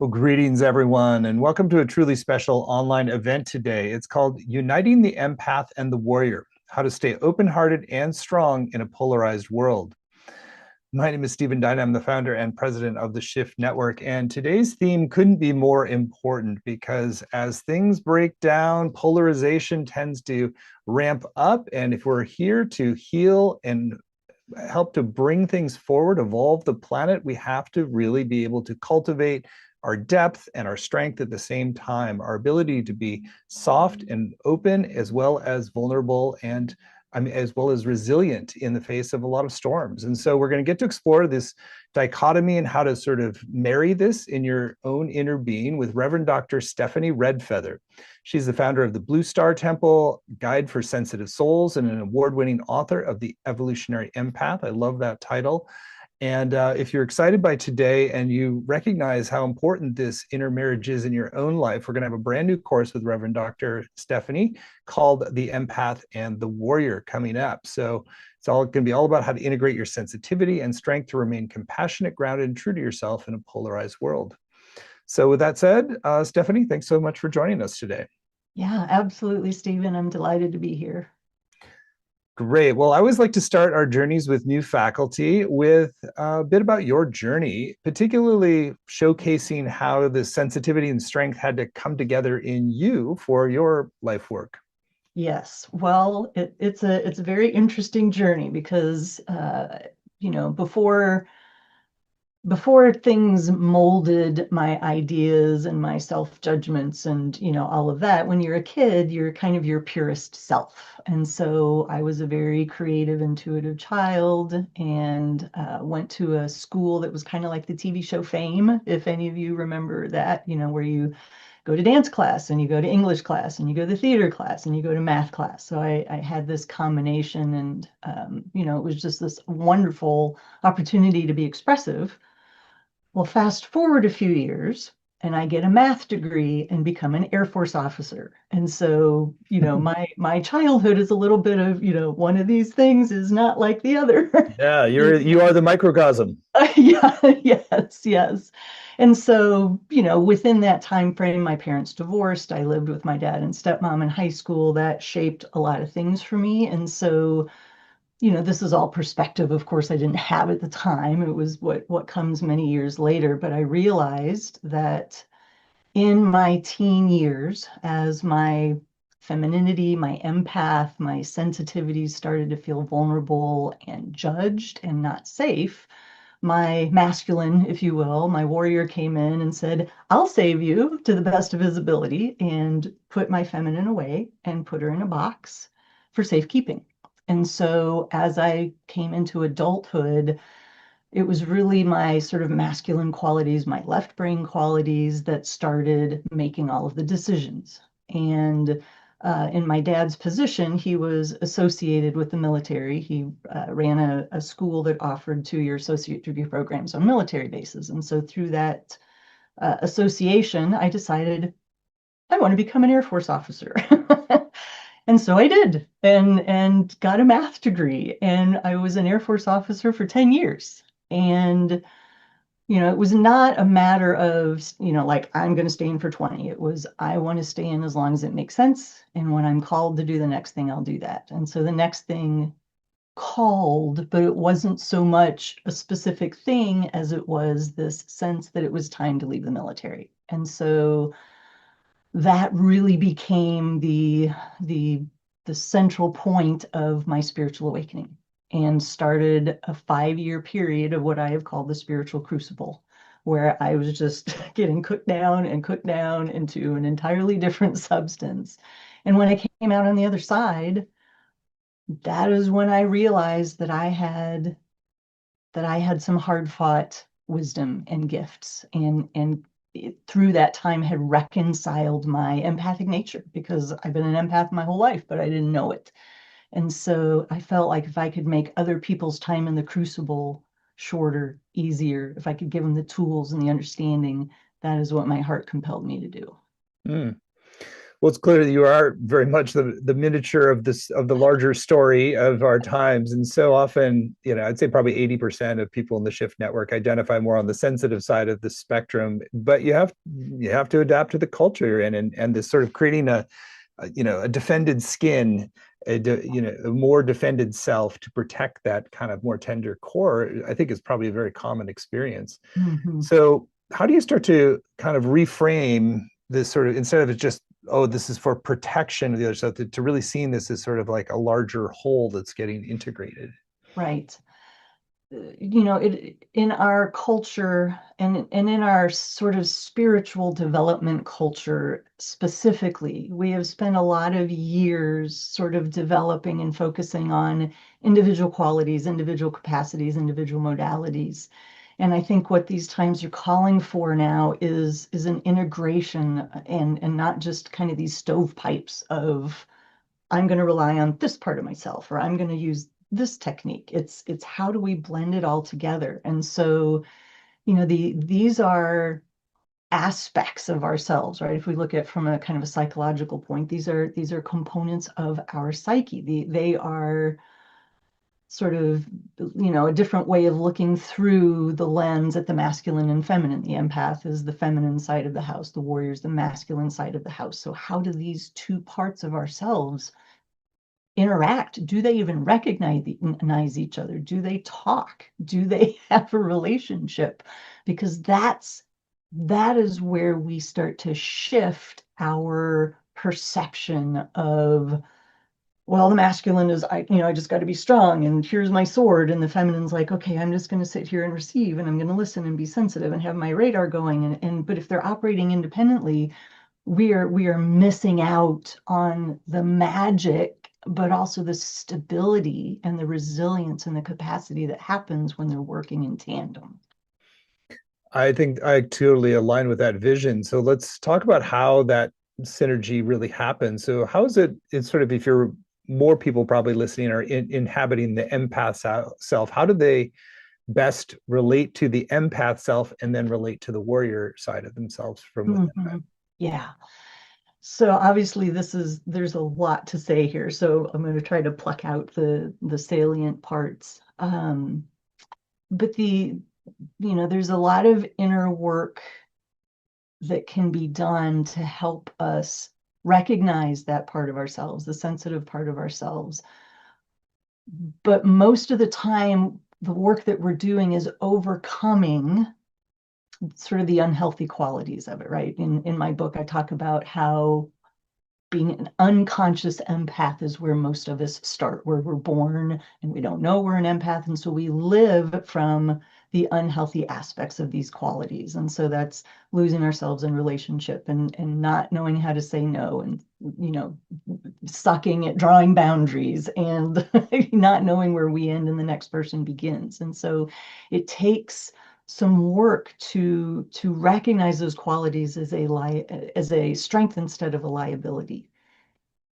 Well, greetings, everyone, and welcome to a truly special online event today. It's called Uniting the Empath and the Warrior, How to Stay Open-Hearted and Strong in a Polarized World. My name is Stephen Dyna. I'm the founder and president of the Shift Network, and today's theme couldn't be more important because as things break down, polarization tends to ramp up, and if we're here to heal and help to bring things forward, evolve the planet, we have to really be able to cultivate our depth and our strength at the same time, our ability to be soft and open, as well as vulnerable and as well as resilient in the face of a lot of storms. And so we're going to get to explore this dichotomy and how to sort of marry this in your own inner being with Reverend Dr. Stephanie Redfeather. She's the founder of the Blue Star Temple Guide for Sensitive Souls and an award-winning author of The Evolutionary Empath. I love that title. And if you're excited by today and you recognize how important this inner marriage is in your own life, we're going to have a brand new course with Reverend Dr. Stephanie called The Empath and the Warrior coming up. So it's all going to be all about how to integrate your sensitivity and strength to remain compassionate, grounded, and true to yourself in a polarized world. So with that said, Stephanie, thanks so much for joining us today. Yeah, absolutely, Stephen. I'm delighted to be here. Great. Well, I always like to start our journeys with new faculty with a bit about your journey, particularly showcasing how the sensitivity and strength had to come together in you for your life work. Yes, well, it's a very interesting journey because before things molded my ideas and my self-judgments and all of that, when you're a kid, you're kind of your purest self. And so I was a very creative, intuitive child and went to a school that was kind of like the TV show Fame, if any of you remember that, where you go to dance class and you go to English class and you go to theater class and you go to math class. So I had this combination and, it was just this wonderful opportunity to be expressive. Well, fast forward a few years and I get a math degree and become an Air Force officer. And so, my childhood is a little bit of, one of these things is not like the other. Yeah, you are the microcosm. Yeah, yes, yes. And so, within that time frame, my parents divorced. I lived with my dad and stepmom in high school. That shaped a lot of things for me. And so, this is all perspective. Of course, I didn't have at the time. It was what comes many years later. But I realized that in my teen years, as my femininity, my empath, my sensitivities started to feel vulnerable and judged and not safe, my masculine, if you will, my warrior came in and said, I'll save you to the best of his ability, and put my feminine away and put her in a box for safekeeping. And so as I came into adulthood, it was really my sort of masculine qualities, my left brain qualities that started making all of the decisions. And in my dad's position, he was associated with the military. He ran a school that offered 2-year associate degree programs on military bases. And so through that association, I decided I want to become an Air Force officer. And so I did and got a math degree. And I was an Air Force officer for 10 years. And it was not a matter of, like, I'm going to stay in for 20. It was, I want to stay in as long as it makes sense. And when I'm called to do the next thing, I'll do that. And so the next thing called, but it wasn't so much a specific thing as it was this sense that it was time to leave the military. And so that really became the central point of my spiritual awakening, and started a 5-year period of what I have called the spiritual crucible, where I was just getting cooked down into an entirely different substance. And when I came out on the other side, that is when I realized that I had some hard-fought wisdom and gifts, and through that time had reconciled my empathic nature, because I've been an empath my whole life, but I didn't know it. And so I felt like if I could make other people's time in the crucible shorter, easier, if I could give them the tools and the understanding, that is what my heart compelled me to do. Mm. Well, it's clear that you are very much the miniature of this of the larger story of our times, and so often, I'd say probably 80% of people in the shift network identify more on the sensitive side of the spectrum. But you have to adapt to the culture you're in, and this sort of creating a defended skin, a more defended self to protect that kind of more tender core. I think is probably a very common experience. Mhm. So, how do you start to kind of reframe this sort of, instead of it just, oh, this is for protection of the other stuff, to really seeing this as sort of like a larger whole that's getting integrated? Right. It in our culture and in our sort of spiritual development culture specifically, we have spent a lot of years sort of developing and focusing on individual qualities, individual capacities, individual modalities. And I think what these times are calling for now is an integration and not just kind of these stovepipes of I'm going to rely on this part of myself, or I'm going to use this technique. It's how do we blend it all together? And so, these are aspects of ourselves, right? If we look at from a kind of a psychological point, these are components of our psyche. They are sort of, a different way of looking through the lens at the masculine and feminine. The empath is the feminine side of the house, the warrior is the masculine side of the house. So how do these two parts of ourselves interact? Do they even recognize each other? Do they talk? Do they have a relationship? Because that is where we start to shift our perception of, well, the masculine is I just got to be strong and here's my sword, and the feminine's like, okay, I'm just going to sit here and receive, and I'm going to listen and be sensitive and have my radar going, and but if they're operating independently, we are missing out on the magic, but also the stability and the resilience and the capacity that happens when they're working in tandem. I think I totally align with that vision. So let's talk about how that synergy really happens. So how is it? It's sort of, if you're more people probably listening are inhabiting the empath self, how do they best relate to the empath self and then relate to the warrior side of themselves from within that? Mhm. Yeah. So obviously there's a lot to say here. So I'm going to try to pluck out the salient parts. But there's a lot of inner work that can be done to help us recognize that part of ourselves, the sensitive part of ourselves. But most of the time, the work that we're doing is overcoming sort of the unhealthy qualities of it, right? In my book, I talk about how being an unconscious empath is where most of us start, where we're born and we don't know we're an empath. And so we live from the unhealthy aspects of these qualities. And so that's losing ourselves in relationship and not knowing how to say no, and, sucking at drawing boundaries, and not knowing where we end and the next person begins. And so it takes some work to recognize those qualities as a strength instead of a liability.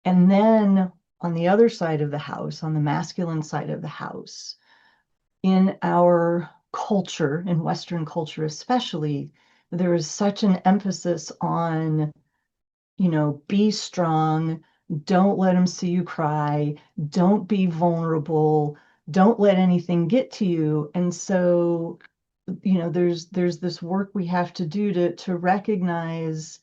And then on the other side of the house, on the masculine side of the house, in our culture, in Western culture especially, there is such an emphasis on, be strong, don't let them see you cry, don't be vulnerable, don't let anything get to you. And so, there's this work we have to do to recognize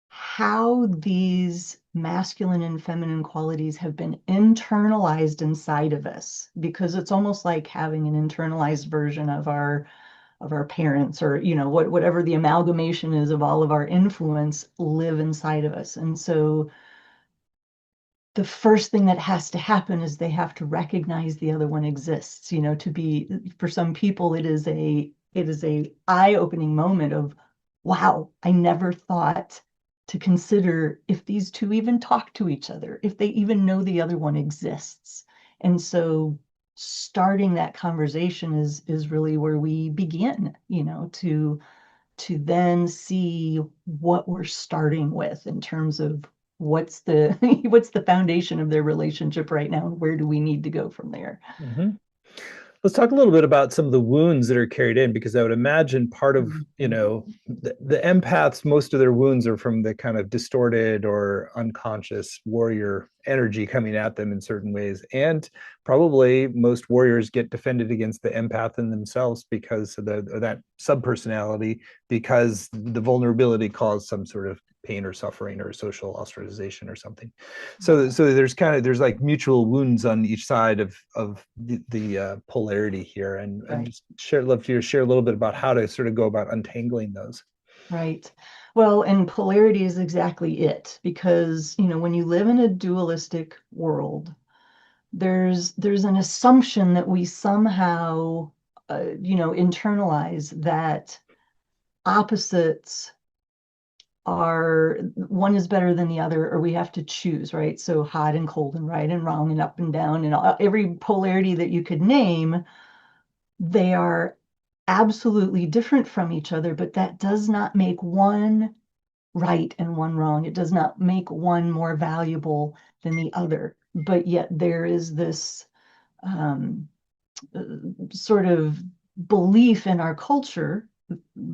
how these masculine and feminine qualities have been internalized inside of us, because it's almost like having an internalized version of our parents, or whatever the amalgamation is of all of our influence live inside of us. And so the first thing that has to happen is they have to recognize the other one exists. To be, for some people, it is a eye-opening moment of, wow, I never thought to consider if these two even talk to each other, if they even know the other one exists. And so starting that conversation is really where we begin, to then see what we're starting with in terms of what's the what's the foundation of their relationship right now, and where do we need to go from there. Mm-hmm. Let's talk a little bit about some of the wounds that are carried in, because I would imagine part of, Mhm. the empaths, most of their wounds are from the kind of distorted or unconscious warrior energy coming at them in certain ways. And probably most warriors get defended against the empath in themselves because of that subpersonality, because the vulnerability caused some sort of pain or suffering or social ostracization or something. So there's like mutual wounds on each side of the polarity here, and Right. just love to share a little bit about how to sort of go about untangling those. Right. Well, and polarity is exactly it, because, when you live in a dualistic world, there's an assumption that we somehow, internalize that opposites are one is better than the other, or we have to choose, right? So hot and cold and right and wrong and up and down and every polarity that you could name, they are absolutely different from each other, but that does not make one right and one wrong. It does not make one more valuable than the other. But yet there is this um, sort of belief in our culture,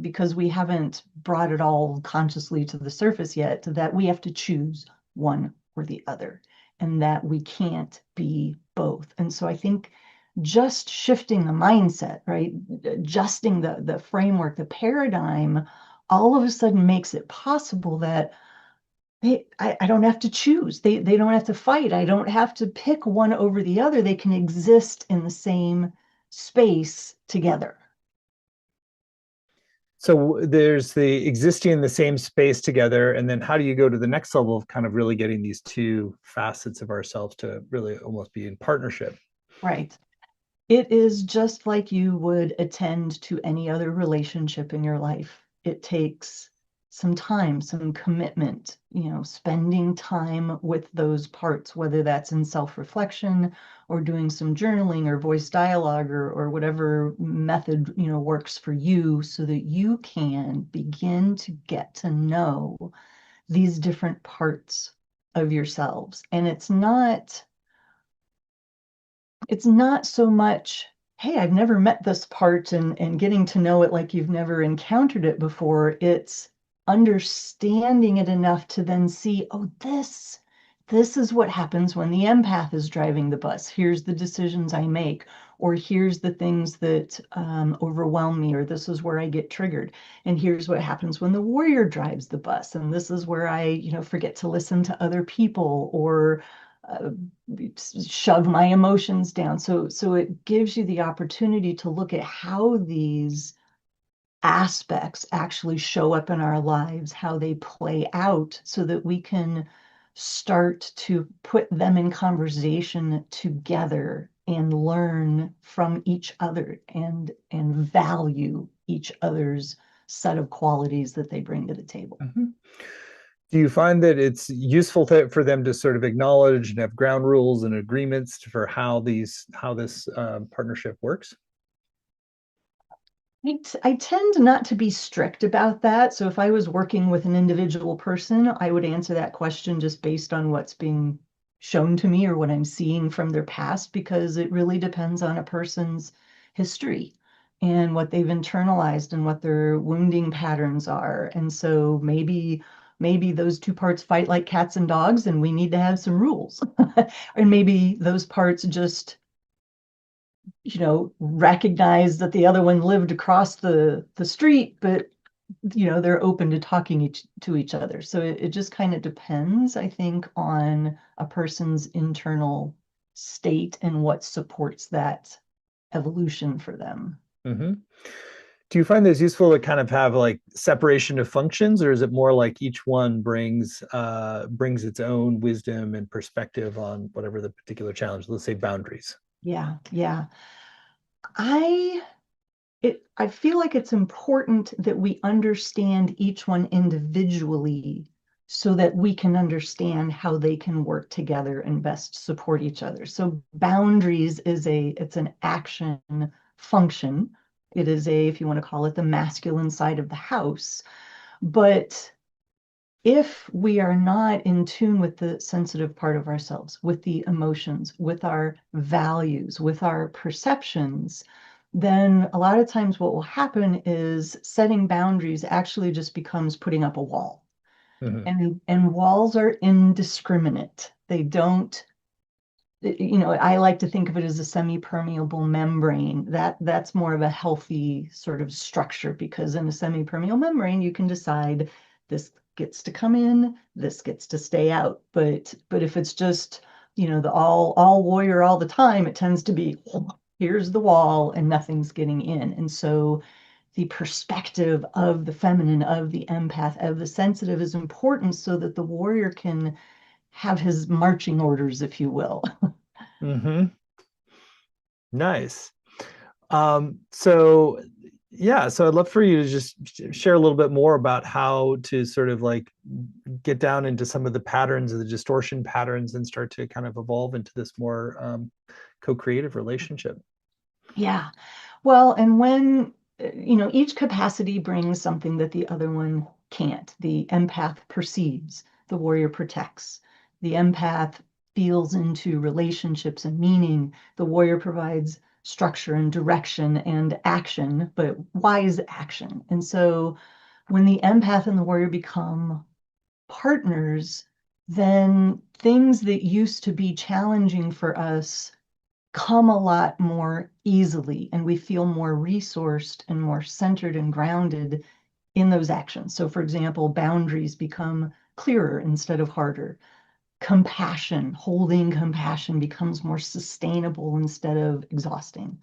because we haven't brought it all consciously to the surface yet, that we have to choose one or the other, and that we can't be both. And so I think just shifting the mindset, right? Adjusting the framework, the paradigm, all of a sudden makes it possible that I don't have to choose. They don't have to fight. I don't have to pick one over the other. They can exist in the same space together. So there's the existing in the same space together, and then how do you go to the next level of kind of really getting these two facets of ourselves to really almost be in partnership? Right. It is just like you would attend to any other relationship in your life. It takes some time, some commitment, spending time with those parts, whether that's in self-reflection or doing some journaling or voice dialogue, or whatever method, works for you, so that you can begin to get to know these different parts of yourselves. And it's not so much, hey, I've never met this part, and getting to know it like you've never encountered it before. It's understanding it enough to then see, oh, this is what happens when the empath is driving the bus. Here's the decisions I make, or here's the things that overwhelm me, or this is where I get triggered. And here's what happens when the warrior drives the bus. And this is where I, forget to listen to other people, or uh, shove my emotions down. So it gives you the opportunity to look at how these aspects actually show up in our lives, how they play out, so that we can start to put them in conversation together and learn from each other, and value each other's set of qualities that they bring to the table. Mm-hmm. Do you find that it's useful for them to sort of acknowledge and have ground rules and agreements for how this partnership works? I tend not to be strict about that. So if I was working with an individual person, I would answer that question just based on what's being shown to me or what I'm seeing from their past, because it really depends on a person's history and what they've internalized and what their wounding patterns are. And so maybe those two parts fight like cats and dogs, and we need to have some rules. And maybe those parts just, recognize that the other one lived across the street, but they're open to talking to each other. So it just kind of depends, I think, on a person's internal state and what supports that evolution for them. Mm-hmm. Do you find this useful to kind of have like separation of functions, or is it more like each one brings its own wisdom and perspective on whatever the particular challenge? Let's say boundaries. Yeah, yeah. I I feel like it's important that we understand each one individually, so that we can understand how they can work together and best support each other. So boundaries it's an action function. It is if you want to call it, the masculine side of the house. But if we are not in tune with the sensitive part of ourselves, with the emotions, with our values, with our perceptions, then a lot of times what will happen is setting boundaries actually just becomes putting up a wall. Hmm. And walls are indiscriminate. They don't, I like to think of it as a semi-permeable membrane. That's more of a healthy sort of structure, because in a semi-permeable membrane, you can decide this gets to come in, this gets to stay out. But if it's just, the all warrior all the time, it tends to be here's the wall and nothing's getting in. And so the perspective of the feminine, of the empath, of the sensitive is important so that the warrior can have his marching orders, if you will. Hmm. Nice. So yeah, so I'd love for you to just share a little bit more about how to sort of like get down into some of the patterns of the distortion patterns and start to kind of evolve into this more co-creative relationship. Yeah. Well, and when, each capacity brings something that the other one can't. The empath perceives, the warrior protects. The empath feels into relationships and meaning. The warrior provides structure and direction and action, but wise action. And so when the empath and the warrior become partners, then things that used to be challenging for us come a lot more easily, and we feel more resourced and more centered and grounded in those actions. So, for example, boundaries become clearer instead of harder. Compassion, holding compassion, becomes more sustainable instead of exhausting.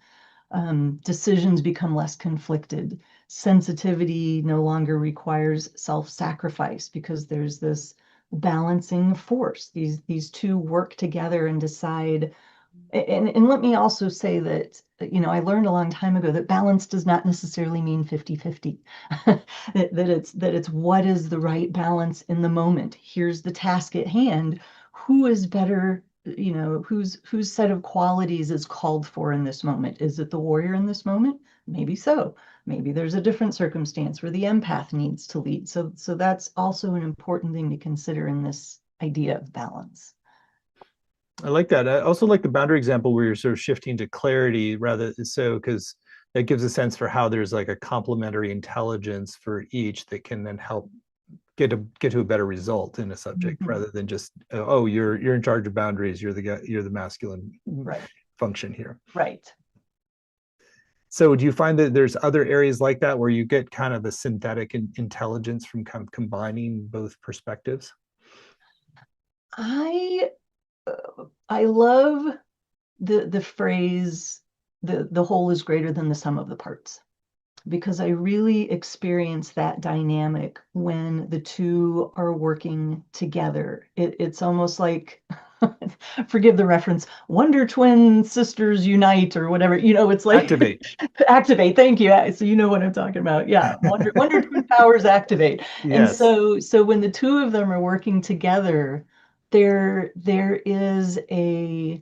Decisions become less conflicted. Sensitivity no longer requires self-sacrifice because there's this balancing force. These two work together and decide. And let me also say that, I learned a long time ago that balance does not necessarily mean 50-50. That it's what is the right balance in the moment. Here's the task at hand. Who is better, whose set of qualities is called for in this moment? Is it the warrior in this moment? Maybe so. Maybe there's a different circumstance where the empath needs to lead. So that's also an important thing to consider in this idea of balance. I like that. I also like the boundary example where you're sort of shifting to clarity rather so because that gives a sense for how there's like a complementary intelligence for each that can then help get to a better result in a subject Mhm. rather than just oh you're in charge of boundaries, you're the masculine Right, function here. right. So do you find that there's other areas like that where you get kind of a synthetic intelligence from kind of combining both perspectives? I I love the phrase the whole is greater than the sum of the parts, because I really experience that dynamic when the two are working together. It's almost like, forgive the reference, Wonder Twin Sisters Unite or whatever. It's like Activate. activate. Thank you. So you know what I'm talking about. Yeah, Wonder Twin powers activate. And Yes. so when the two of them are working together, there is a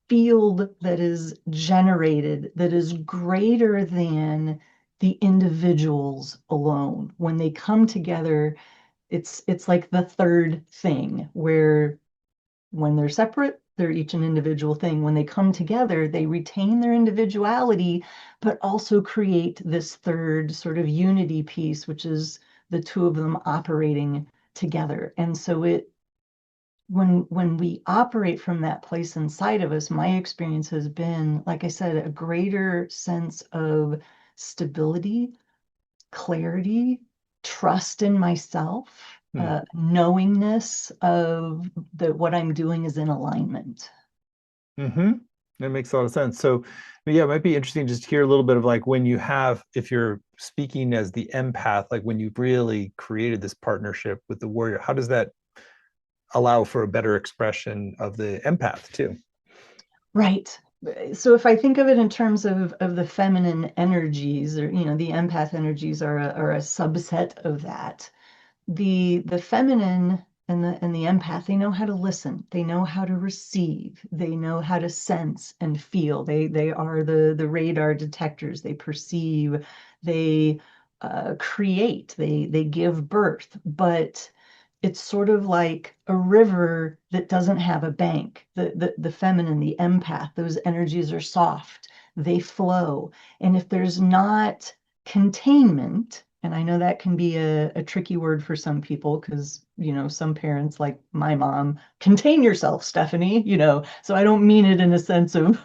field that is generated that is greater than the individuals alone. When they come together, it's like the third thing, where when they're separate, they're each an individual thing. When they come together, they retain their individuality, but also create this third sort of unity piece, which is the two of them operating together. And so when we operate from that place inside of us, my experience has been, like I said, a greater sense of stability, clarity, trust in myself, Hmm. knowingness of that what I'm doing is in alignment. Mm-hmm. That makes a lot of sense. So, yeah, it might be interesting just to hear a little bit of like when you have, if you're speaking as the empath, like when you've really created this partnership with the warrior, how does that allow for a better expression of the empath too? Right. So if I think of it in terms of the feminine energies, or the empath energies are a subset of that. The feminine and the empath, they know how to listen, they know how to receive, they know how to sense and feel. They are the radar detectors. They perceive, they create, they give birth. But it's sort of like a river that doesn't have a bank. The feminine, the empath, those energies are soft, they flow. And if there's not containment, and I know that can be a tricky word for some people because, some parents like my mom, contain yourself, Stephanie, so I don't mean it in a sense of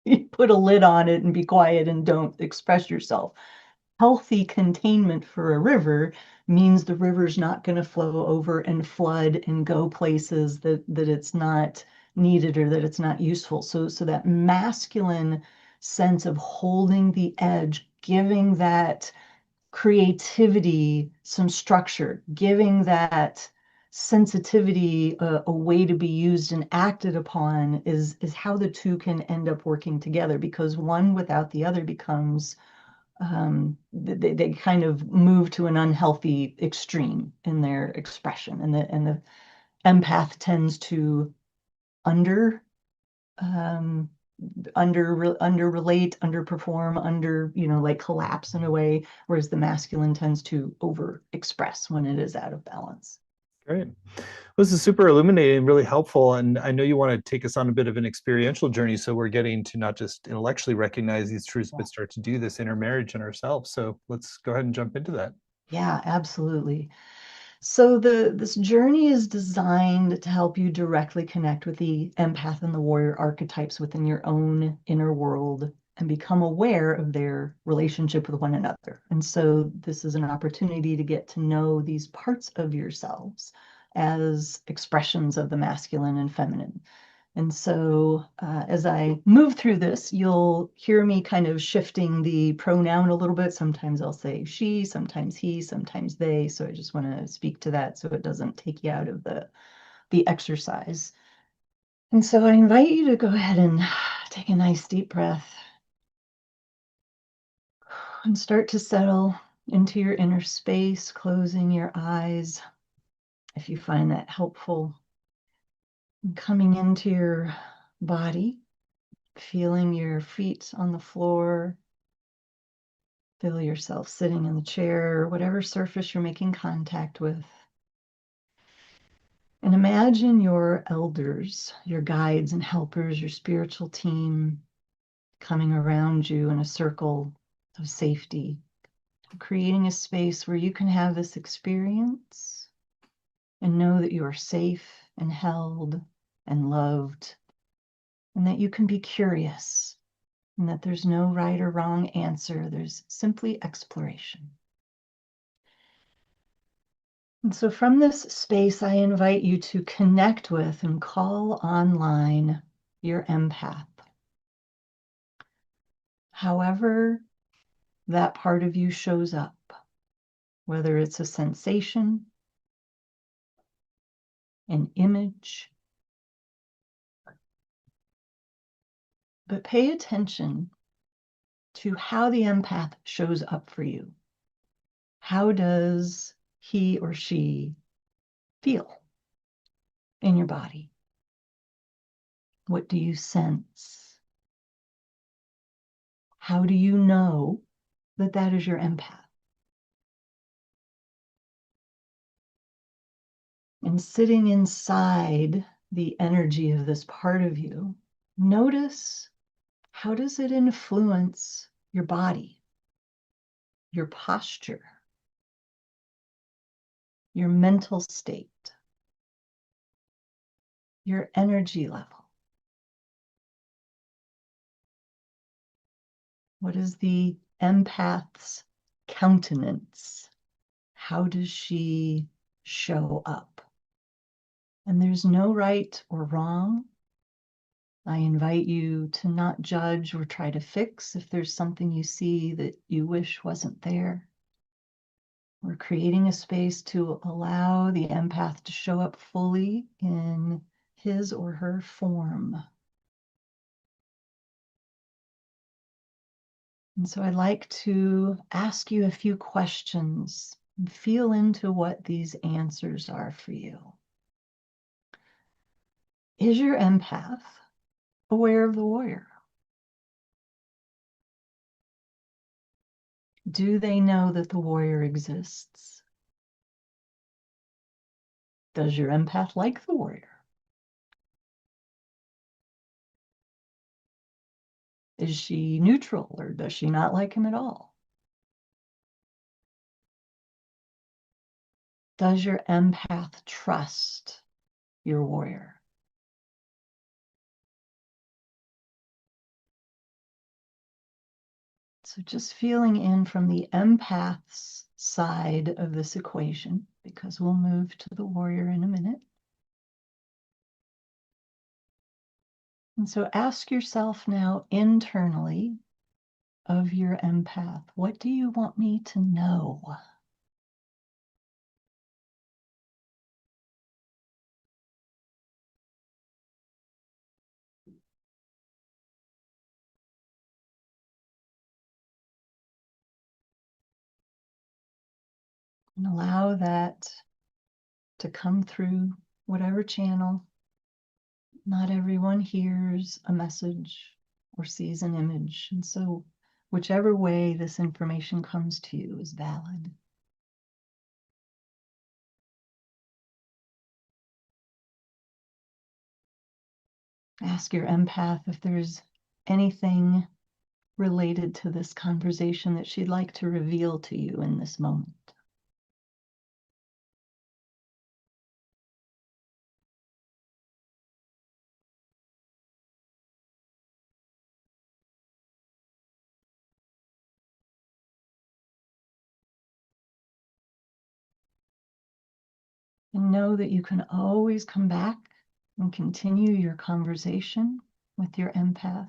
you put a lid on it and be quiet and don't express yourself. Healthy containment for a river means the river's not going to flow over and flood and go places that it's not needed or that it's not useful. So that masculine sense of holding the edge, giving that creativity some structure, giving that sensitivity a way to be used and acted upon is how the two can end up working together, because one without the other becomes they kind of move to an unhealthy extreme in their expression, and the empath tends to under um, under relate, underperform, like collapse in a way, whereas the masculine tends to over express when it is out of balance. Great. Well, this is super illuminating, really helpful. And I know you want to take us on a bit of an experiential journey. So we're getting to not just intellectually recognize these truths, but start to do this intermarriage in ourselves. So let's go ahead and jump into that. Yeah, absolutely. So this journey is designed to help you directly connect with the empath and the warrior archetypes within your own inner world and become aware of their relationship with one another. And so this is an opportunity to get to know these parts of yourselves as expressions of the masculine and feminine. And so as I move through this, you'll hear me kind of shifting the pronoun a little bit. Sometimes I'll say she, sometimes he, sometimes they. So I just want to speak to that so it doesn't take you out of the exercise. And so I invite you to go ahead and take a nice deep breath and start to settle into your inner space, closing your eyes if you find that helpful. And coming into your body, feeling your feet on the floor. Feel yourself sitting in the chair or whatever surface you're making contact with. And imagine your elders, your guides and helpers, your spiritual team coming around you in a circle of safety, creating a space where you can have this experience and know that you are safe and held and loved, and that you can be curious, and that there's no right or wrong answer. There's simply exploration. And so from this space, I invite you to connect with and call online your empath. However that part of you shows up, whether it's a sensation, an image, but pay attention to how the empath shows up for you. How does he or she feel in your body? What do you sense? How do you know that that is your empath? And sitting inside the energy of this part of you, notice, how does it influence your body, your posture, your mental state, your energy level? What is the empath's countenance? How does she show up? And there's no right or wrong. I invite you to not judge or try to fix if there's something you see that you wish wasn't there. We're creating a space to allow the empath to show up fully in his or her form. And so I'd like to ask you a few questions and feel into what these answers are for you. Is your empath aware of the warrior? Do they know that the warrior exists? Does your empath like the warrior? Is she neutral, or does she not like him at all? Does your empath trust your warrior? So just feeling in from the empath's side of this equation, because we'll move to the warrior in a minute. And so ask yourself now internally of your empath, what do you want me to know? And allow that to come through whatever channel. Not everyone hears a message or sees an image. And so whichever way this information comes to you is valid. Ask your empath if there's anything related to this conversation that she'd like to reveal to you in this moment. And know that you can always come back and continue your conversation with your empath.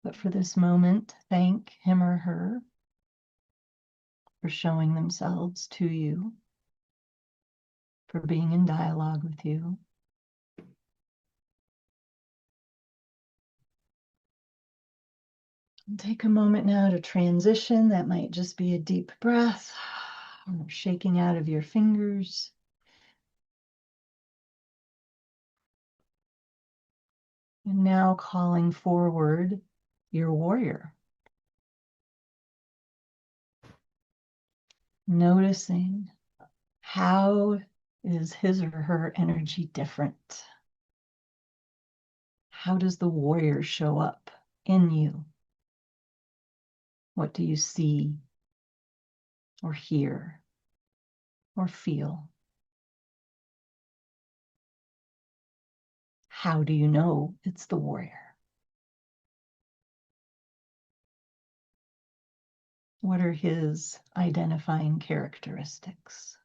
But for this moment, thank him or her for showing themselves to you, for being in dialogue with you. And take a moment now to transition. That might just be a deep breath or shaking out of your fingers. And now calling forward your warrior. Noticing how is his or her energy different? How does the warrior show up in you? What do you see or hear or feel? How do you know it's the warrior? What are his identifying characteristics?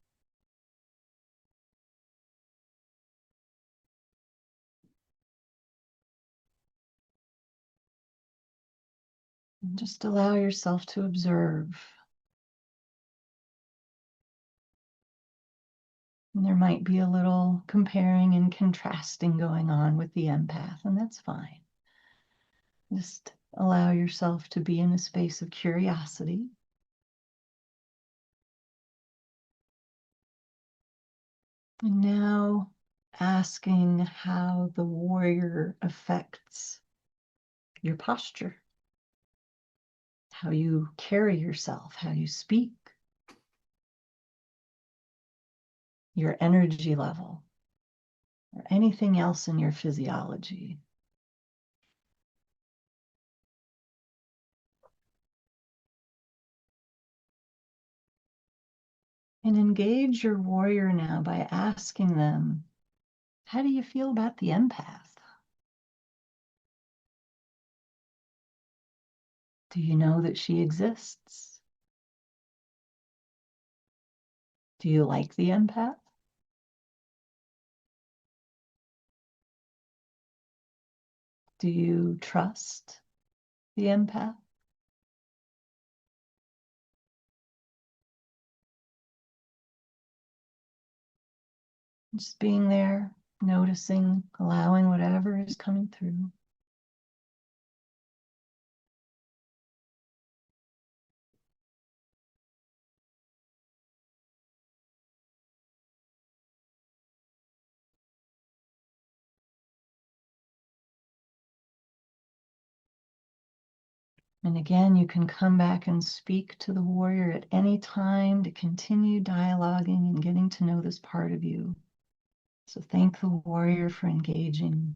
And just allow yourself to observe. And there might be a little comparing and contrasting going on with the empath, and that's fine. Just allow yourself to be in a space of curiosity. And now asking how the warrior affects your posture, how you carry yourself, how you speak, your energy level, or anything else in your physiology. And engage your warrior now by asking them, how do you feel about the empath? Do you know that she exists? Do you like the empath? Do you trust the empath? Just being there, noticing, allowing whatever is coming through. And again, you can come back and speak to the warrior at any time to continue dialoguing and getting to know this part of you. So thank the warrior for engaging.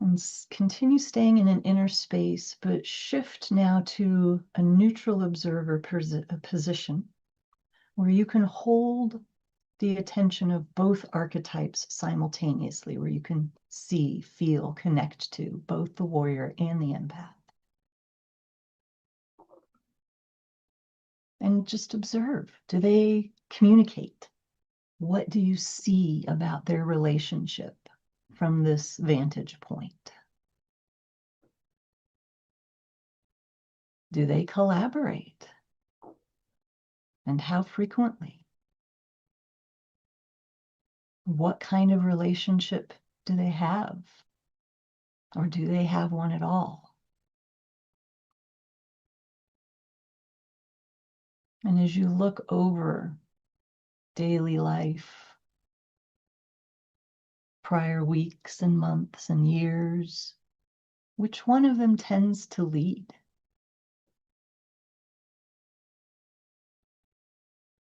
And continue staying in an inner space, but shift now to a neutral observer position where you can hold the attention of both archetypes simultaneously, where you can see, feel, connect to both the warrior and the empath. And just observe. Do they communicate? What do you see about their relationship from this vantage point? Do they collaborate? And how frequently? What kind of relationship do they have? Or do they have one at all? And as you look over daily life, prior weeks and months and years, which one of them tends to lead?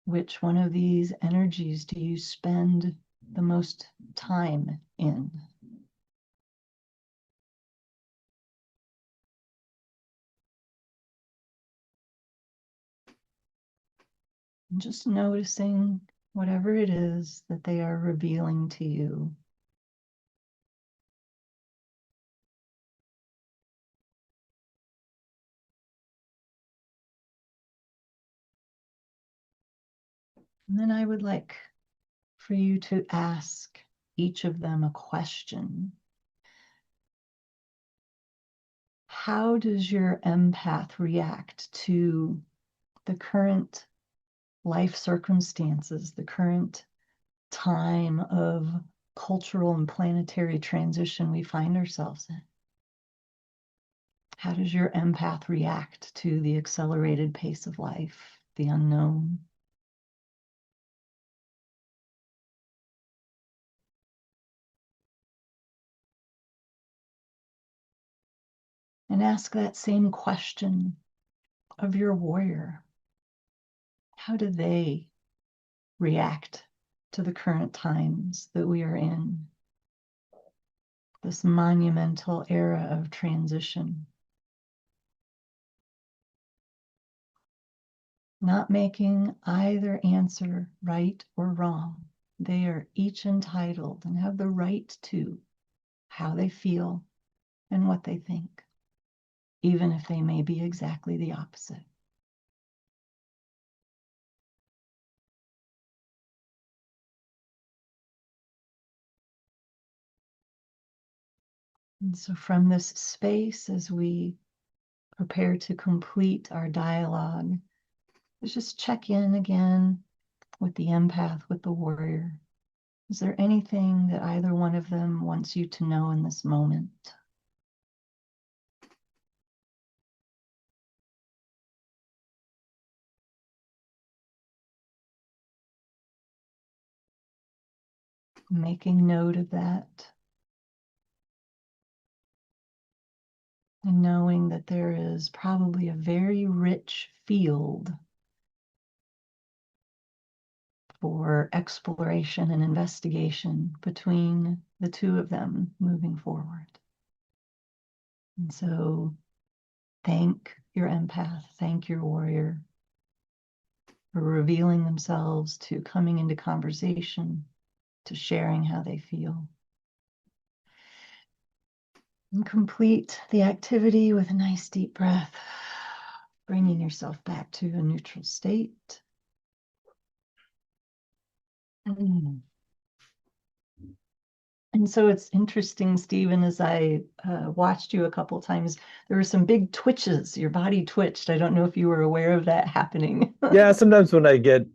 Which one of these energies do you spend the most time in? And just noticing whatever it is that they are revealing to you. And then I would like for you to ask each of them a question. How does your empath react to the current life circumstances, the current time of cultural and planetary transition we find ourselves in? How does your empath react to the accelerated pace of life, the unknown? And ask that same question of your warrior. How do they react to the current times that we are in? This monumental era of transition. Not making either answer right or wrong. They are each entitled and have the right to how they feel and what they think, even if they may be exactly the opposite. And so from this space, as we prepare to complete our dialogue, let's just check in again with the empath, with the warrior. Is there anything that either one of them wants you to know in this moment? Making note of that. And knowing that there is probably a very rich field for exploration and investigation between the two of them moving forward. And so thank your empath, thank your warrior for revealing themselves, to coming into conversation, to sharing how they feel. And complete the activity with a nice deep breath, bringing yourself back to a neutral state. And so it's interesting, Stephen, as I watched you a couple of times, there were some big twitches. Your body twitched. I don't know if you were aware of that happening. Yeah, sometimes when I get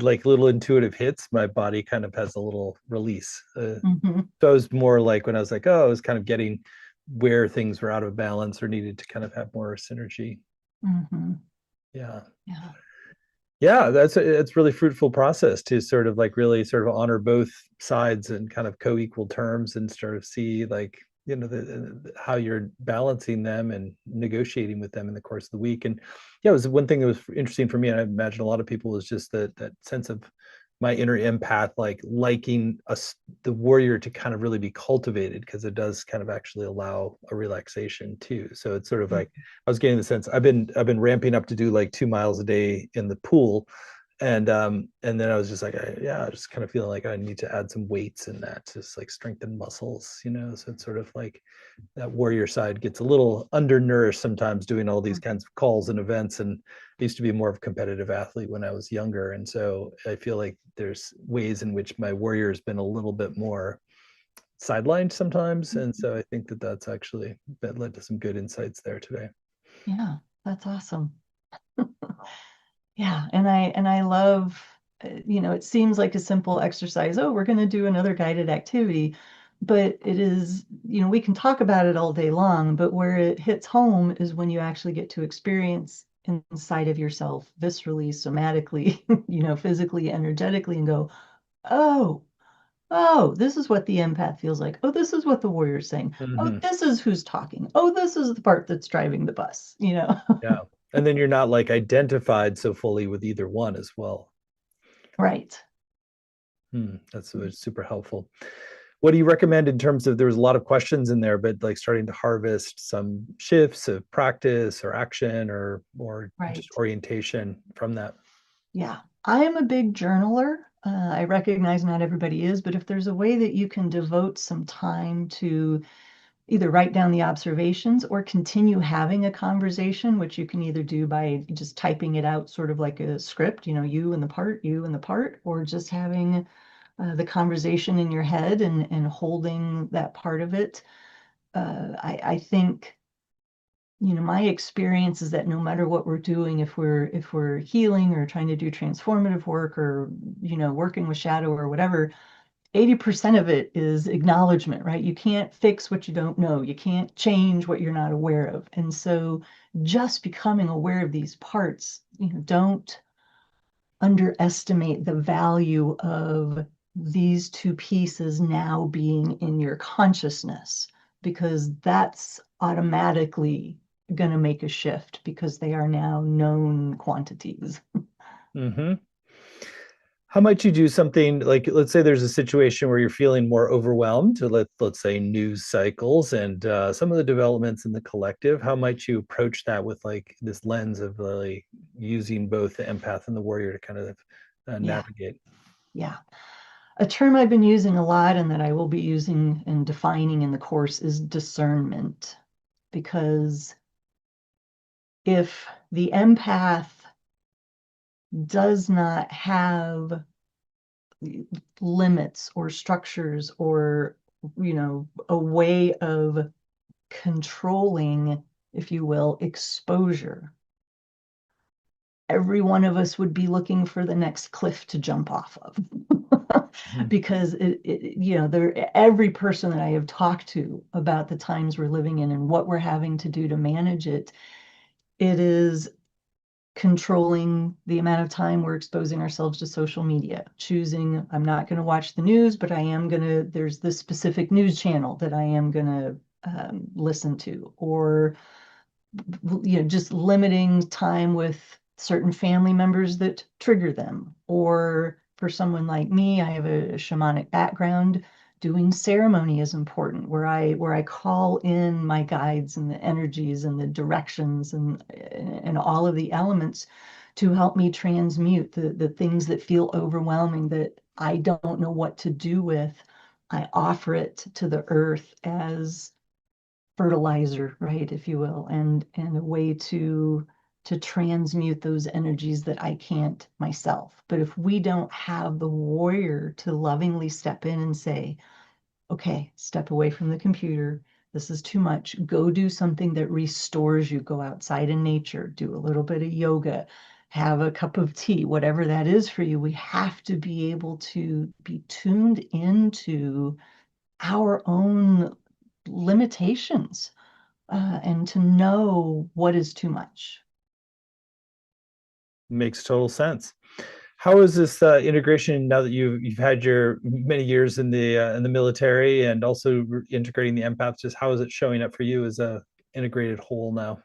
like little intuitive hits, my body kind of has a little release. Mm-hmm. So it was more like when I was like, oh, I was kind of getting where things were out of balance or needed to kind of have more synergy. Mm-hmm. Yeah. Yeah. Yeah, it's really fruitful process to sort of like really sort of honor both sides in kind of co-equal terms and sort of see like how you're balancing them and negotiating with them in the course of the week. And yeah, it was one thing that was interesting for me, and I imagine a lot of people, was just that sense of my inner empath like liking us the warrior to kind of really be cultivated, because it does kind of actually allow a relaxation too. So it's sort of like I was getting the sense I've been ramping up to do like 2 miles a day in the pool, and then I was just like I just kind of feeling like I need to add some weights in that to just like strengthen muscles, you know. So it's sort of like that warrior side gets a little undernourished sometimes doing all these kinds of calls and events. And I used to be more of a competitive athlete when I was younger, and so I feel like there's ways in which my warrior has been a little bit more sidelined sometimes. And so I think that that's actually that led to some good insights there today. Yeah, that's awesome. Yeah, and I love, it seems like a simple exercise. Oh, we're going to do another guided activity, but it is, we can talk about it all day long, but where it hits home is when you actually get to experience inside of yourself, viscerally, somatically, physically, energetically, and go, oh, oh, this is what the empath feels like. Oh, this is what the warrior's saying. Oh, Mm-hmm. this is who's talking. Oh, this is the part that's driving the bus. Yeah. And then you're not like identified so fully with either one as well. Right. That's super helpful. What do you recommend in terms of, there was a lot of questions in there, but like starting to harvest some shifts of practice or action or just Right. orientation from that? Yeah, I am a big journaler. I recognize not everybody is, but if there's a way that you can devote some time to either write down the observations or continue having a conversation, which you can either do by just typing it out, sort of like a script, you and the part, or just having the conversation in your head and holding that part of it. I think my experience is that no matter what we're doing, if we're healing or trying to do transformative work or working with shadow or whatever, 80% of it is acknowledgement, right? You can't fix what you don't know. You can't change what you're not aware of. And so just becoming aware of these parts, don't underestimate the value of these two pieces now being in your consciousness, because that's automatically going to make a shift because they are now known quantities. Mm-hmm. How might you do something like, let's say there's a situation where you're feeling more overwhelmed, to let's say news cycles and some of the developments in the collective. How might you approach that with like this lens of like using both the empath and the warrior to kind of Yeah, navigate? yeah. A term I've been using a lot and that I will be using and defining in the course is discernment. Because if the empath does not have limits or structures or a way of controlling, if you will, exposure, every one of us would be looking for the next cliff to jump off of. Mhm. Because every person that I have talked to about the times we're living in and what we're having to do to manage it, it is controlling the amount of time we're exposing ourselves to social media, choosing, I'm not going to watch the news, but there's this specific news channel that I am going to listen to, or, just limiting time with certain family members that trigger them. Or for someone like me, I have a shamanic background. Doing ceremony is important, where I call in my guides and the energies and the directions and all of the elements to help me transmute the things that feel overwhelming, that I don't know what to do with. I offer it to the earth as fertilizer, right, if you will, and a way to transmute those energies that I can't myself. But if we don't have the warrior to lovingly step in and say, okay, step away from the computer. This is too much. Go do something that restores you. Go outside in nature, do a little bit of yoga, have a cup of tea, whatever that is for you. We have to be able to be tuned into our own limitations, and to know what is too much. Makes total sense. How is this integration now that you've had your many years in the military and also integrating the empath? Just how is it showing up for you as a integrated whole now?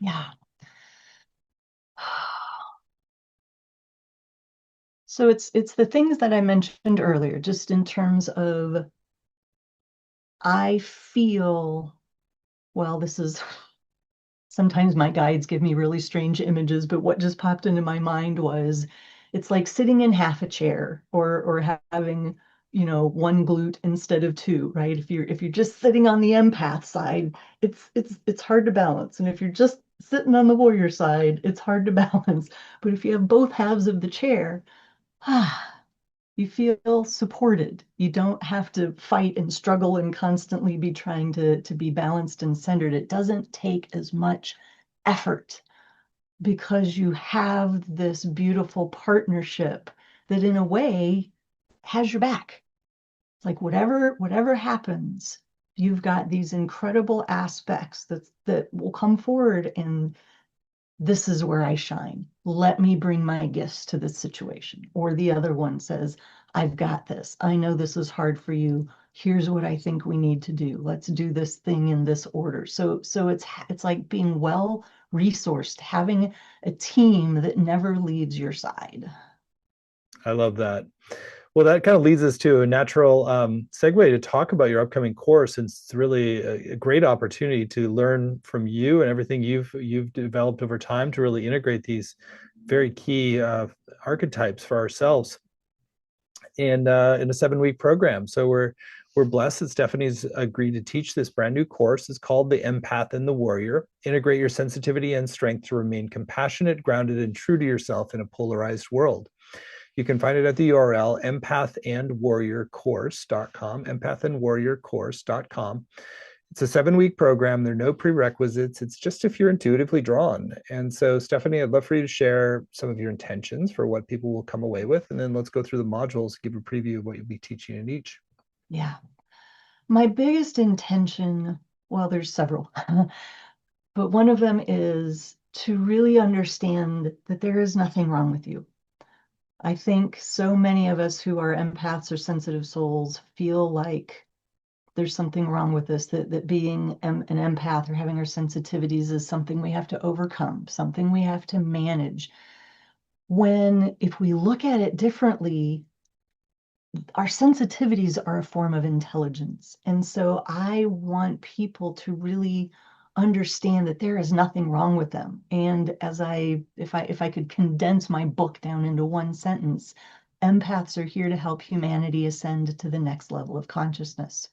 Yeah. So it's the things that I mentioned earlier, just in terms of I feel, well, this is sometimes my guides give me really strange images, but what just popped into my mind was it's like sitting in half a chair or having, one glute instead of two, right? If you're just sitting on the empath side, it's hard to balance. And if you're just sitting on the warrior side, it's hard to balance. But if you have both halves of the chair, you feel supported. You don't have to fight and struggle and constantly be trying to be balanced and centered. It doesn't take as much effort because you have this beautiful partnership that in a way has your back. It's like whatever happens, you've got these incredible aspects that will come forward and this is where I shine. Let me bring my gifts to this situation. Or the other one says, I've got this. I know this is hard for you. Here's what I think we need to do. Let's do this thing in this order. So it's like being well resourced, having a team that never leaves your side. I love that. Well, that kind of leads us to a natural segue to talk about your upcoming course. And it's really a great opportunity to learn from you and everything you've developed over time to really integrate these very key archetypes for ourselves in a 7-week program. So we're blessed that Stephanie's agreed to teach this brand new course. It's called the Empath and the Warrior. Integrate your sensitivity and strength to remain compassionate, grounded, and true to yourself in a polarized world. You can find it at the URL empathandwarriorcourse.com, empathandwarriorcourse.com. It's a 7-week program. There are no prerequisites. It's just if you're intuitively drawn. And so, Stephanie, I'd love for you to share some of your intentions for what people will come away with. And then let's go through the modules, give a preview of what you'll be teaching in each. Yeah. My biggest intention, well, there's several, but one of them is to really understand that there is nothing wrong with you. I think so many of us who are empaths or sensitive souls feel like there's something wrong with us, that being an empath or having our sensitivities is something we have to overcome, something we have to manage. When, if we look at it differently, our sensitivities are a form of intelligence. And so I want people to really understand that there is nothing wrong with them. And if I could condense my book down into one sentence, empaths are here to help humanity ascend to the next level of consciousness.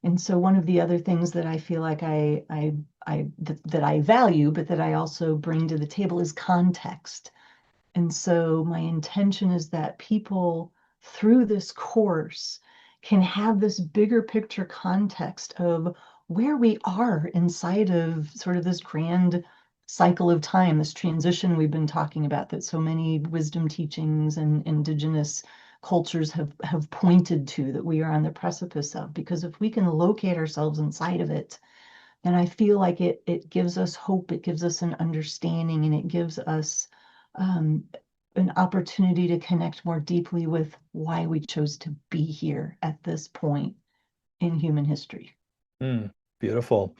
And so one of the other things that I feel like that I value, but that I also bring to the table is context. And so my intention is that people through this course can have this bigger picture context of where we are inside of sort of this grand cycle of time, this transition we've been talking about that so many wisdom teachings and indigenous cultures have pointed to, that we are on the precipice of. Because if we can locate ourselves inside of it, then I feel like it gives us hope, it gives us an understanding, and it gives us um, an opportunity to connect more deeply with why we chose to be here at this point in human history. Beautiful.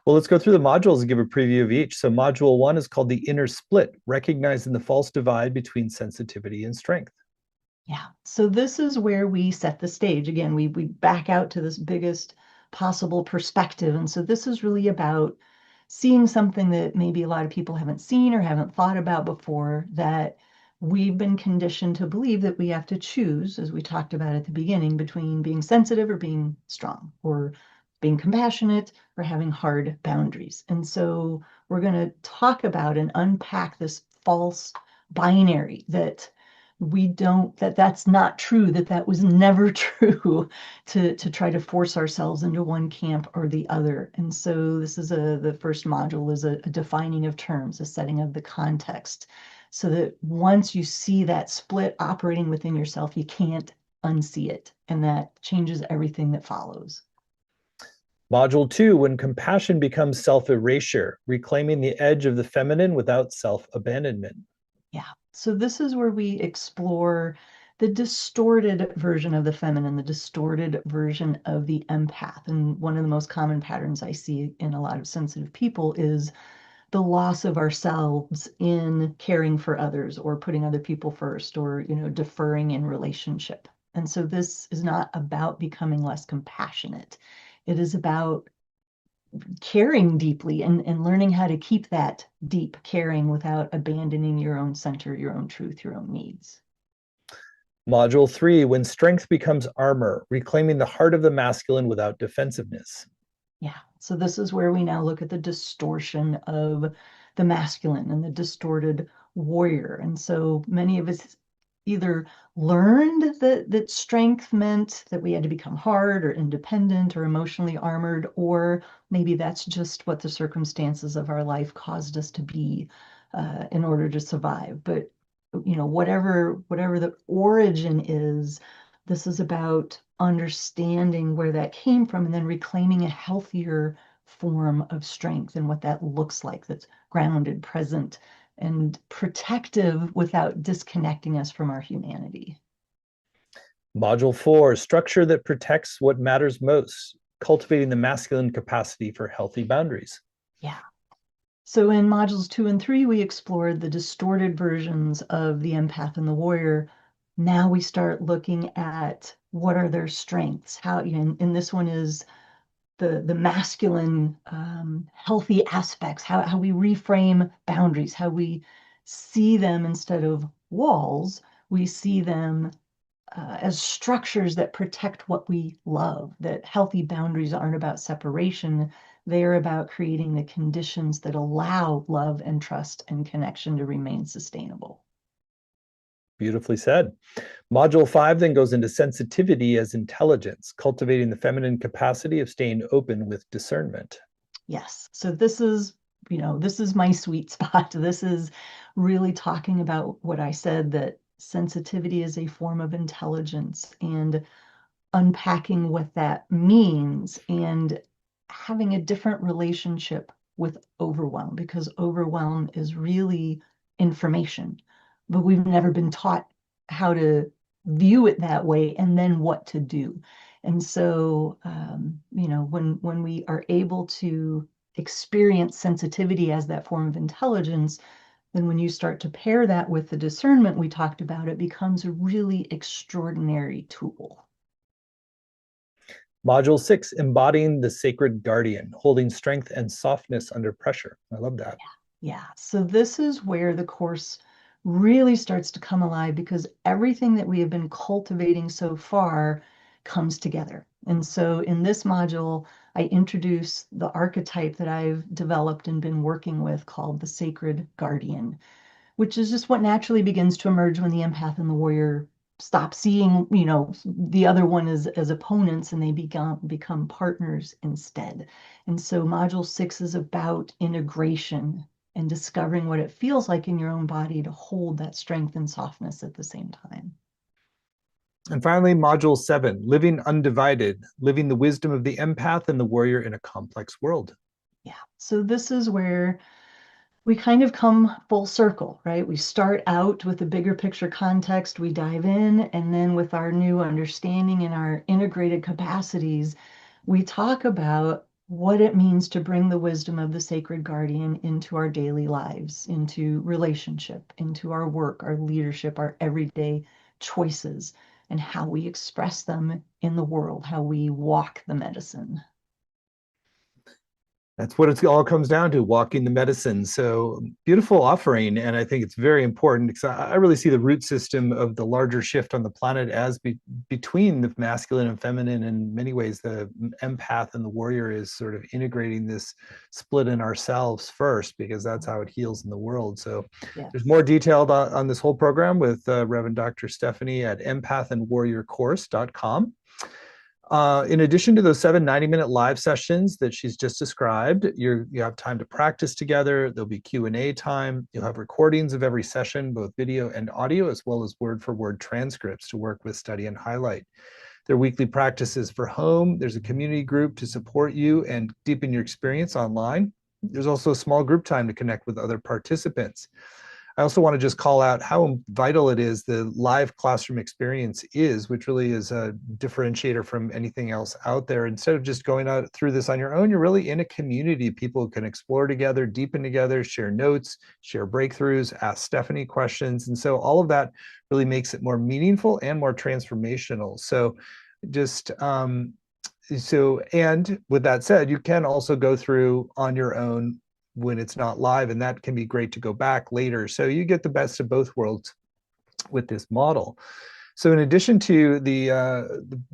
Well, let's go through the modules and give a preview of each. So module 1 is called the inner split, recognizing the false divide between sensitivity and strength. Yeah. So this is where we set the stage. Again, we back out to this biggest possible perspective. And so this is really about seeing something that maybe a lot of people haven't seen or haven't thought about before, that we've been conditioned to believe that we have to choose, as we talked about at the beginning, between being sensitive or being strong, or being compassionate or having hard boundaries. And so we're going to talk about and unpack this false binary that we don't, that's not true, that was never true, to try to force ourselves into one camp or the other. And so this is the first module is a defining of terms, a setting of the context, so that once you see that split operating within yourself, you can't unsee it, and that changes everything that follows. Module 2, when compassion becomes self-erasure, reclaiming the edge of the feminine without self-abandonment. Yeah. So this is where we explore the distorted version of the feminine, the distorted version of the empath. And one of the most common patterns I see in a lot of sensitive people is the loss of ourselves in caring for others or putting other people first or, deferring in relationship. And so this is not about becoming less compassionate. It is about caring deeply and learning how to keep that deep caring without abandoning your own center, your own truth, your own needs. Module 3, when strength becomes armor, reclaiming the heart of the masculine without defensiveness. Yeah. So this is where we now look at the distortion of the masculine and the distorted warrior. And so many of us either learned that strength meant that we had to become hard or independent or emotionally armored, or maybe that's just what the circumstances of our life caused us to be in order to survive. But whatever the origin is, this is about understanding where that came from and then reclaiming a healthier form of strength and what that looks like, that's grounded, present, and protective without disconnecting us from our humanity. Module 4, structure that protects what matters most, cultivating the masculine capacity for healthy boundaries. Yeah. So in modules 2 and 3, we explored the distorted versions of the empath and the warrior. Now we start looking at what are their strengths. How, and this one is the masculine healthy aspects, how we reframe boundaries, how we see them instead of walls, we see them as structures that protect what we love, that healthy boundaries aren't about separation. They are about creating the conditions that allow love and trust and connection to remain sustainable. Beautifully said. Module 5 then goes into sensitivity as intelligence, cultivating the feminine capacity of staying open with discernment. Yes. So this is my sweet spot. This is really talking about what I said, that sensitivity is a form of intelligence, and unpacking what that means and having a different relationship with overwhelm, because overwhelm is really information, but we've never been taught how to view it that way and then what to do. And so, when we are able to experience sensitivity as that form of intelligence, then when you start to pair that with the discernment we talked about, it becomes a really extraordinary tool. Module 6, embodying the sacred guardian, holding strength and softness under pressure. I love that. Yeah. So this is where the course really starts to come alive, because everything that we have been cultivating so far comes together. And so in this module, I introduce the archetype that I've developed and been working with called the sacred guardian, which is just what naturally begins to emerge when the empath and the warrior stop seeing, the other one as opponents, and they become partners instead. And so module 6 is about integration and discovering what it feels like in your own body to hold that strength and softness at the same time. And finally, module 7, living undivided, living the wisdom of the empath and the warrior in a complex world. Yeah. So this is where we kind of come full circle, right? We start out with a bigger picture context, we dive in, and then with our new understanding and our integrated capacities, we talk about what it means to bring the wisdom of the sacred guardian into our daily lives, into relationship, into our work, our leadership, our everyday choices, and how we express them in the world, how we walk the medicine. That's what it all comes down to, walking the medicine. So beautiful offering. And I think it's very important because I really see the root system of the larger shift on the planet as between the masculine and feminine. In many ways, the empath and the warrior is sort of integrating this split in ourselves first, because that's how it heals in the world. So Yeah. there's more detailed on this whole program with Reverend Dr. Stephanie at empathandwarriorcourse.com. In addition to those 7 90-minute live sessions that she's just described, you have time to practice together. There'll be Q&A time. You'll have recordings of every session, both video and audio, as well as word-for-word transcripts to work with, study, and highlight. There are weekly practices for home. There's a community group to support you and deepen your experience online. There's also a small group time to connect with other participants. I also want to just call out how vital it is the live classroom experience is, which really is a differentiator from anything else out there. Instead of just going out through this on your own, you're really in a community. People can explore together, deepen together, share notes, share breakthroughs, ask Stephanie questions. And so all of that really makes it more meaningful and more transformational. So just and with that said, you can also go through on your own when it's not live, and that can be great to go back later. So you get the best of both worlds with this model. So in addition to the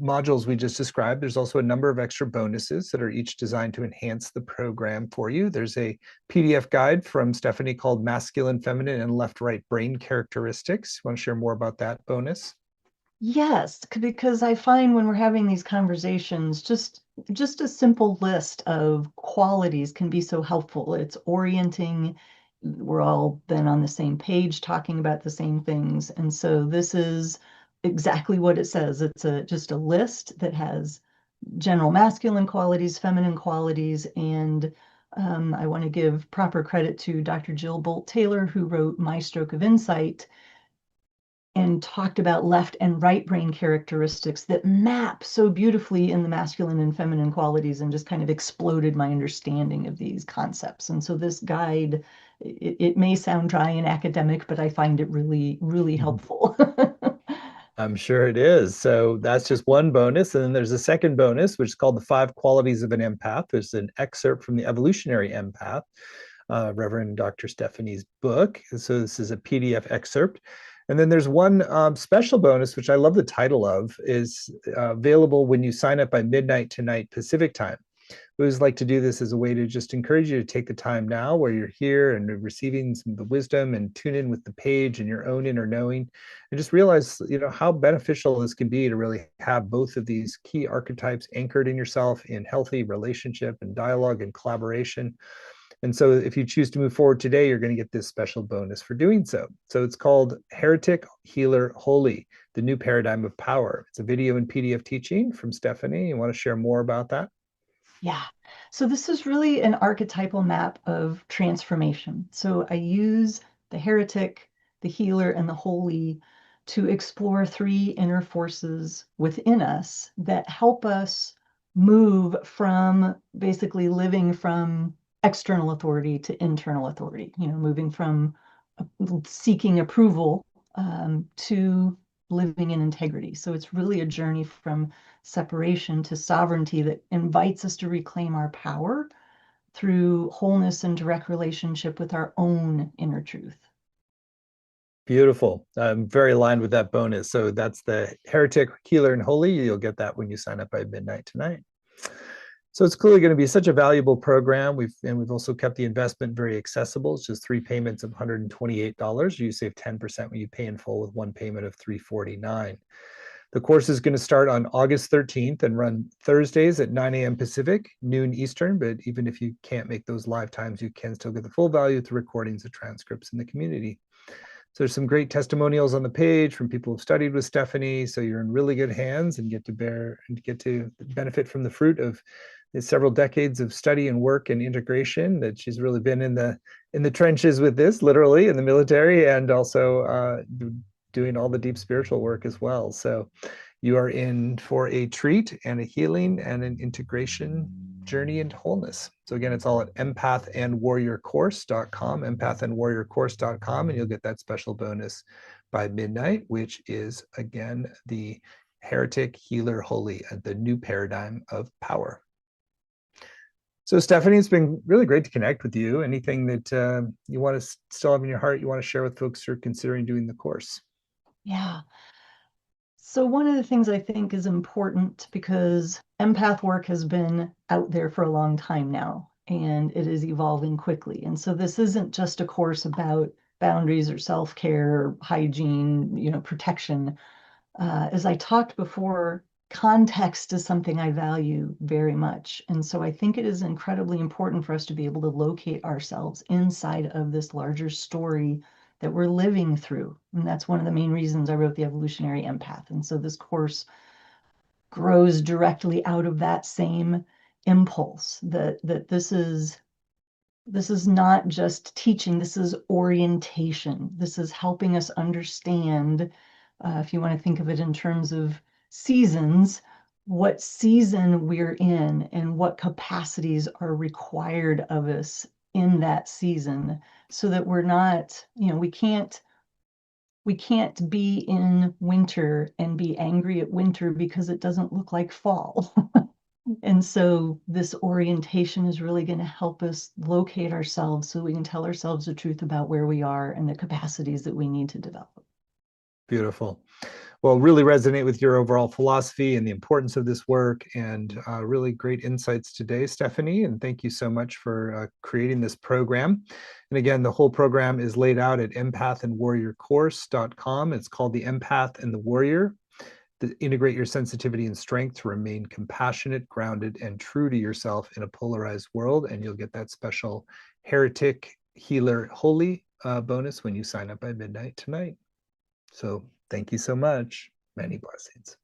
modules we just described, there's also a number of extra bonuses that are each designed to enhance the program for you. There's a PDF guide from Stephanie called Masculine, Feminine, and Left-Right Brain Characteristics. Want to share more about that bonus? Yes, because I find when we're having these conversations, just a simple list of qualities can be so helpful. It's orienting. We're all then on the same page talking about the same things. And so this is exactly what it says. It's just a list that has general masculine qualities, feminine qualities, and I want to give proper credit to Dr. Jill Bolt Taylor, who wrote My Stroke of Insight and talked about left and right brain characteristics that map so beautifully in the masculine and feminine qualities, and just kind of exploded my understanding of these concepts. And so this guide, it may sound dry and academic, but I find it really, really helpful. I'm sure it is. So that's just one bonus. And then there's a second bonus, which is called The Five Qualities of an Empath. There's an excerpt from the Evolutionary Empath, Reverend Dr. Stephanie's book. So this is a PDF excerpt. And then there's one special bonus, which I love the title of, is available when you sign up by midnight tonight Pacific time. We always like to do this as a way to just encourage you to take the time now where you're here and receiving some of the wisdom, and tune in with the page and your own inner knowing, and just realize, how beneficial this can be to really have both of these key archetypes anchored in yourself in healthy relationship and dialogue and collaboration. And so if you choose to move forward today, you're going to get this special bonus for doing so. So it's called Heretic, Healer, Holy, the New Paradigm of Power. It's a video and PDF teaching from Stephanie. You want to share more about that? Yeah. So this is really an archetypal map of transformation. So I use the heretic, the healer, and the holy to explore three inner forces within us that help us move from basically living from external authority to internal authority, moving from seeking approval to living in integrity. So it's really a journey from separation to sovereignty that invites us to reclaim our power through wholeness and direct relationship with our own inner truth. Beautiful. I'm very aligned with that bonus. So that's the Heretic, Healer, and Holy. You'll get that when you sign up by midnight tonight. So it's clearly going to be such a valuable program. We've also kept the investment very accessible. It's just 3 payments of $128. You save 10% when you pay in full with one payment of $349. The course is going to start on August 13th and run Thursdays at 9 a.m. Pacific, noon Eastern. But even if you can't make those live times, you can still get the full value through recordings of transcripts in the community. So there's some great testimonials on the page from people who've studied with Stephanie. So you're in really good hands and get to benefit from the fruit of several decades of study and work and integration that she's really been in the trenches with this, literally in the military, and also doing all the deep spiritual work as well. So you are in for a treat and a healing and an integration journey into wholeness. So again, it's all at empathandwarriorcourse.com, empathandwarriorcourse.com, and you'll get that special bonus by midnight, which is again the Heretic, Healer, Holy, the New Paradigm of Power. So Stephanie, it's been really great to connect with you. Anything that you want to still have in your heart, you want to share with folks who are considering doing the course? Yeah. So one of the things I think is important, because empath work has been out there for a long time now, and it is evolving quickly. And so this isn't just a course about boundaries or self-care or hygiene, protection. As I talked before, context is something I value very much. And so I think it is incredibly important for us to be able to locate ourselves inside of this larger story that we're living through. And that's one of the main reasons I wrote The Evolutionary Empath. And so this course grows directly out of that same impulse that this is This is not just teaching, this is orientation. This is helping us understand, if you want to think of it in terms of seasons, what season we're in and what capacities are required of us in that season, so that we're not, we can't be in winter and be angry at winter because it doesn't look like fall. And so this orientation is really going to help us locate ourselves so we can tell ourselves the truth about where we are and the capacities that we need to develop. Beautiful. Well, really resonate with your overall philosophy and the importance of this work, and really great insights today, Stephanie. And thank you so much for creating this program. And again, the whole program is laid out at empathandwarriorcourse.com. It's called the Empath and the Warrior. To integrate your sensitivity and strength to remain compassionate, grounded, and true to yourself in a polarized world. And you'll get that special Heretic Healer Holy bonus when you sign up by midnight tonight. So thank you so much. Many blessings.